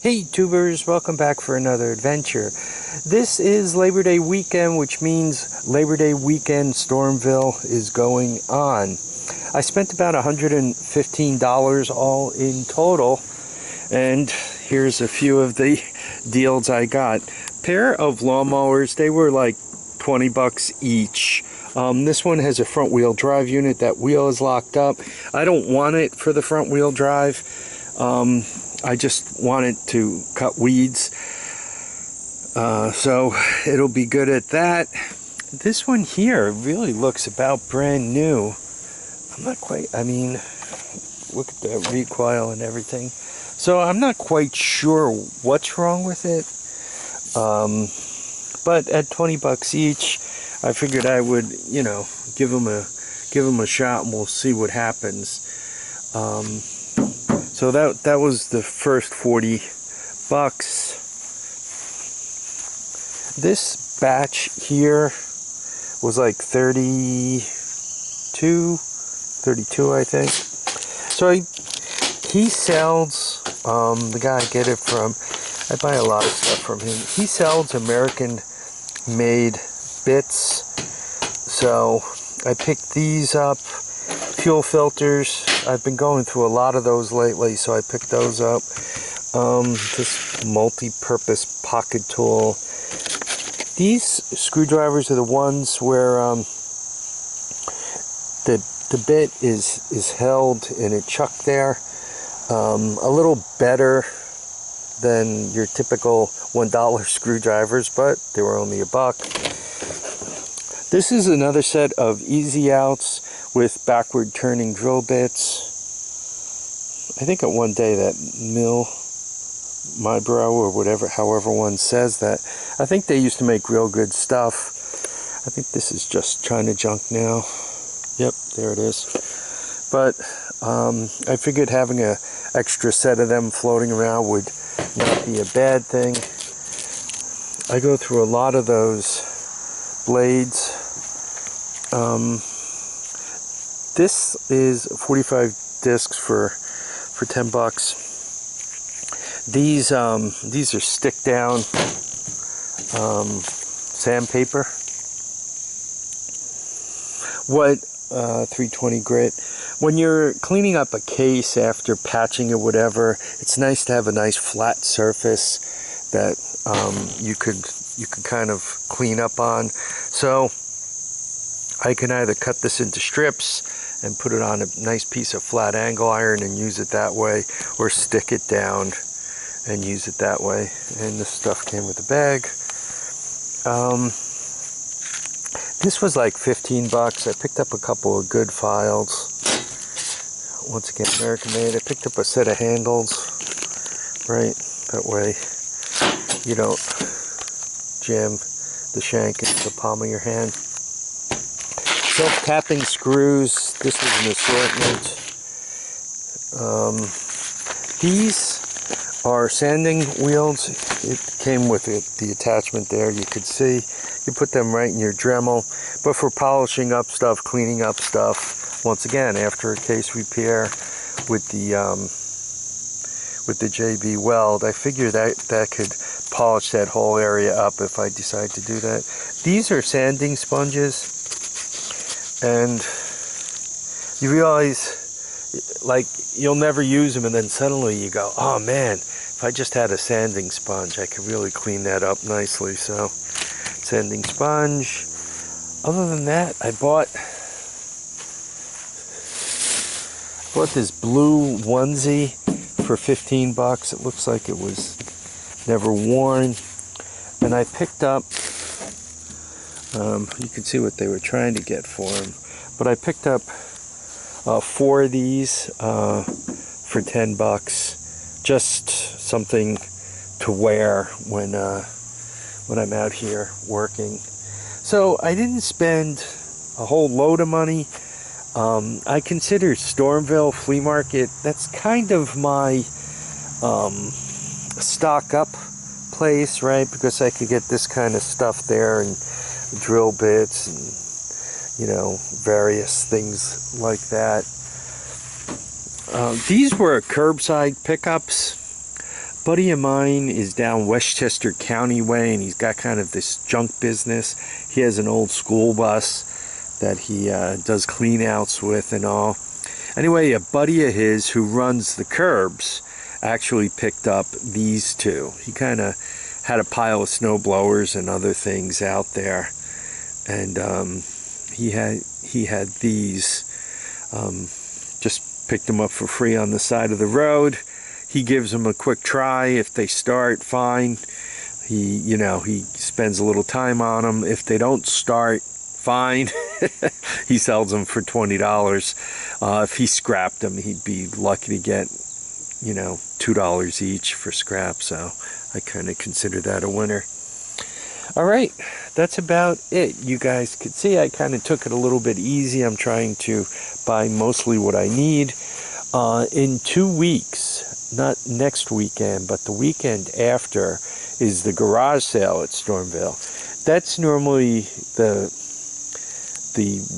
Hey tubers, welcome back for another adventure. This is Labor Day weekend, which means Labor Day weekend Stormville is going on. I spent about $115 all in total, and here's a few of the deals I got. Pair of lawnmowers, they were like 20 bucks each. This one has a front wheel drive unit. That wheel is locked up. I don't want it for the front wheel drive. I just want it to cut weeds, so it'll be good at that. This one here really looks about brand new. I'm not quite, I mean, look at the recoil and everything. So I'm not quite sure what's wrong with it, but at 20 bucks each, I figured I would, you know, give them a shot, and we'll see what happens. So that was the first 40 bucks. This batch here was like 32, I think. So he sells, the guy I get it from, I buy a lot of stuff from him. He sells American made bits. So I picked these up. Fuel filters, I've been going through a lot of those lately, so I picked those up. This multi-purpose pocket tool. These screwdrivers are the ones where the bit is held in a chuck there. A little better than your typical $1 screwdrivers, but they were only $1. This is another set of easy outs with backward turning drill bits. I think at one day that Mybro or whatever, however one says that, I think they used to make real good stuff. I think this is just China junk now. Yep, there it is. But I figured having an extra set of them floating around would not be a bad thing. I go through a lot of those blades. This is 45 discs for 10 bucks. These are stick down sandpaper. What 320 grit. When you're cleaning up a case after patching or whatever, it's nice to have a nice flat surface that you could kind of clean up on. So I can either cut this into strips and put it on a nice piece of flat angle iron and use it that way, or stick it down and use it that way. And this stuff came with a bag. This was like 15 bucks. I picked up a couple of good files. Once again, American made. I picked up a set of handles, right? That way you don't jam the shank into the palm of your hand. Self-tapping screws. This was an assortment. These are sanding wheels. It came with the attachment there. You could see. You put them right in your Dremel. But for polishing up stuff, cleaning up stuff, once again, after a case repair with the JB weld, I figure that could polish that whole area up if I decide to do that. These are sanding sponges. And you realize, like, you'll never use them, and then suddenly you go, oh man, if I just had a sanding sponge, I could really clean that up nicely. So, sanding sponge. Other than that, I bought this blue onesie for 15 bucks. It looks like it was never worn. And I picked up, you can see what they were trying to get for him, but I picked up 4 of these for 10 bucks, just something to wear when I'm out here working. So I didn't spend a whole load of money. I consider Stormville Flea Market, that's kind of my stock up place, right? Because I could get this kind of stuff there, and drill bits and, you know, various things like that. These were curbside pickups, buddy of mine is down Westchester County way, and he's got kind of this junk business. He has an old school bus that he does clean outs with and all. Anyway, a buddy of his who runs the curbs actually picked up these two. He kind of had a pile of snow blowers and other things out there, and he had these. Just picked them up for free on the side of the road. He gives them a quick try. If they start, fine. He spends a little time on them. If they don't start, fine. He sells them for $20. If he scrapped them, he'd be lucky to get, $2 each for scrap. So I kind of consider that a winner. All right, that's about it. You guys could see I kind of took it a little bit easy. I'm trying to buy mostly what I need. In 2 weeks, not next weekend, but the weekend after, is the garage sale at Stormville. That's normally the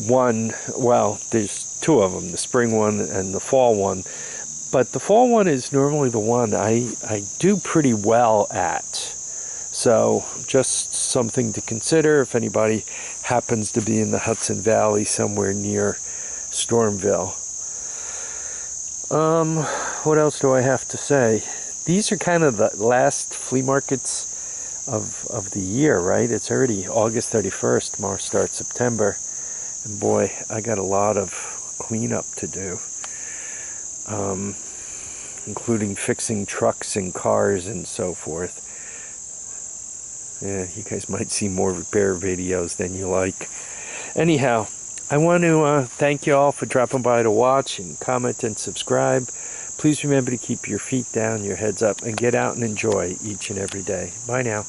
one, well, there's two of them, the spring one and the fall one. But the fall one is normally the one I do pretty well at. So just something to consider if anybody happens to be in the Hudson Valley somewhere near Stormville. What else do I have to say? These are kind of the last flea markets of the year, right? It's already August 31st. Tomorrow starts September. And boy, I got a lot of cleanup to do. Including fixing trucks and cars and so forth. Yeah, you guys might see more repair videos than you like. Anyhow, I want to thank you all for dropping by to watch and comment and subscribe. Please remember to keep your feet down, your heads up, and get out and enjoy each and every day. Bye now.